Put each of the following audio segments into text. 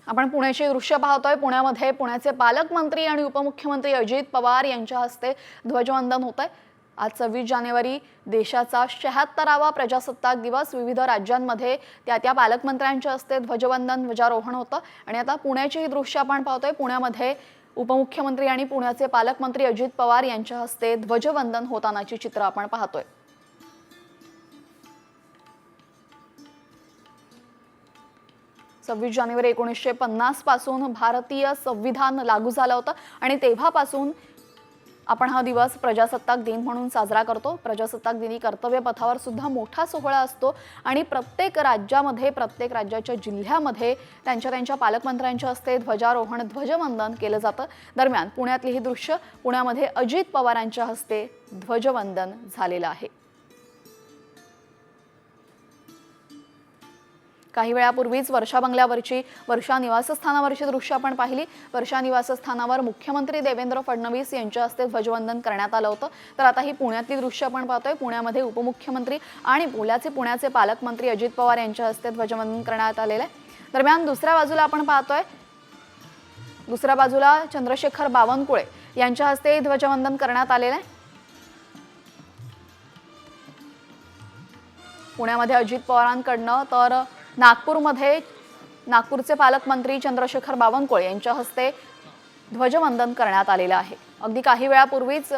आपण पुण्याचे दृश्य पाहतोय। पुण्यामध्ये पुण्याचे पालकमंत्री आणि उपमुख्यमंत्री अजित पवार यांच्या हस्ते ध्वजवंदन होत आहे। आज 26 जानेवारी देशाचा 76वा प्रजासत्ताक दिवस। विविध राज्यांमध्ये त्या पालकमंत्र्यांच्या हस्ते ध्वजवंदन ध्वजारोहण होतं आणि आता पुण्याचे हे दृश्य आपण पाहतोय। पुण्यामध्ये उपमुख्यमंत्री आणि पुण्याचे पालकमंत्री अजित पवार यांच्या हस्ते ध्वजवंदन होतानाची चित्र आपण पाहतोय। 26 जानेवारी 1950 पासून भारतीय संविधान लागू झालं होतं आणि तेव्हापासून आपण हा दिवस प्रजासत्ताक दिन म्हणून साजरा करतो। प्रजासत्ताक दिनी कर्तव्य पथावर सुद्धा मोठा सोहळा असतो आणि प्रत्येक राज्यामध्ये प्रत्येक राज्याच्या जिल्ह्यामध्ये त्यांच्या पालकमंत्र्यांच्या हस्ते ध्वजारोहण ध्वजवंदन केलं जातं। दरम्यान पुण्यातली ही दृश्य पुण्यामध्ये अजित पवारांच्या हस्ते ध्वजवंदन झालेलं आहे। काही वेळापूर्वीच वर्षा बंगल्यावरची वर्षा निवासस्थानावरची दृश्य आपण पाहिली। वर्षा निवासस्थानावर मुख्यमंत्री देवेंद्र फडणवीस यांच्या हस्ते ध्वजवंदन करण्यात आलं होतं। तर आता ही पुण्यातली दृश्य आपण पाहतोय। पुण्यामध्ये उपमुख्यमंत्री आणि पुण्याचे पालकमंत्री अजित पवार यांच्या हस्ते ध्वजवंदन करण्यात आलेलं आहे। दरम्यान दुसऱ्या बाजूला आपण पाहतोय, दुसऱ्या बाजूला चंद्रशेखर बावनकुळे यांच्या हस्ते ध्वजवंदन करण्यात आलेलं आहे। पुण्यामध्ये अजित पवारांकडनं तर नागपूरमध्ये नागपूरचे पालकमंत्री चंद्रशेखर बावनकुळे यांच्या हस्ते ध्वजवंदन करण्यात आलेलं आहे। अगदी काही वेळापूर्वीच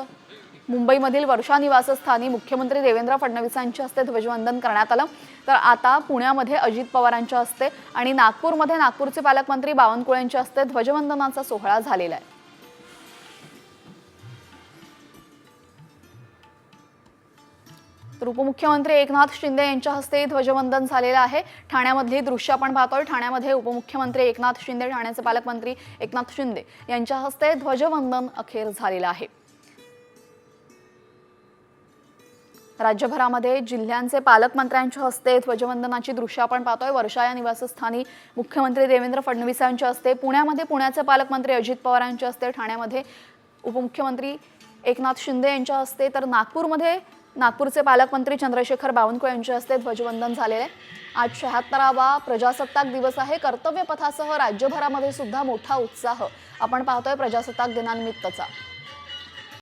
मुंबईमधील वर्षा निवासस्थानी मुख्यमंत्री देवेंद्र फडणवीसांच्या हस्ते ध्वजवंदन करण्यात आलं। तर आता पुण्यामध्ये अजित पवारांच्या हस्ते आणि नागपूरमध्ये नागपूरचे पालकमंत्री बावनकुळे यांच्या हस्ते ध्वजवंदनाचा सोहळा झालेला आहे। तर उपमुख्यमंत्री एकनाथ शिंदे यांच्या हस्ते ध्वजवंदन झालेलं आहे। ठाण्यामधली दृश्य आपण पाहतोय। ठाण्यामध्ये उपमुख्यमंत्री एकनाथ शिंदे, ठाण्याचे पालकमंत्री एकनाथ शिंदे यांच्या हस्ते ध्वजवंदन अखेर झालेलं आहे। राज्यभरामध्ये जिल्ह्यांचे पालकमंत्र्यांच्या हस्ते ध्वजवंदनाची दृश्य आपण पाहतोय। वर्षा या निवासस्थानी मुख्यमंत्री देवेंद्र फडणवीस यांच्या हस्ते, पुण्यामध्ये पुण्याचे पालकमंत्री अजित पवार यांच्या हस्ते, ठाण्यामध्ये उपमुख्यमंत्री एकनाथ शिंदे यांच्या हस्ते, तर नागपूरमध्ये नागपूरचे पालकमंत्री चंद्रशेखर बावनकुळे यांच्या हस्ते ध्वजवंदन झालेले आहे। आज 76वा प्रजासत्ताक दिवस आहे। कर्तव्य पथासह राज्यभरामध्ये सुद्धा मोठा उत्साह आपण पाहतोय प्रजासत्ताक दिनानिमित्तचा।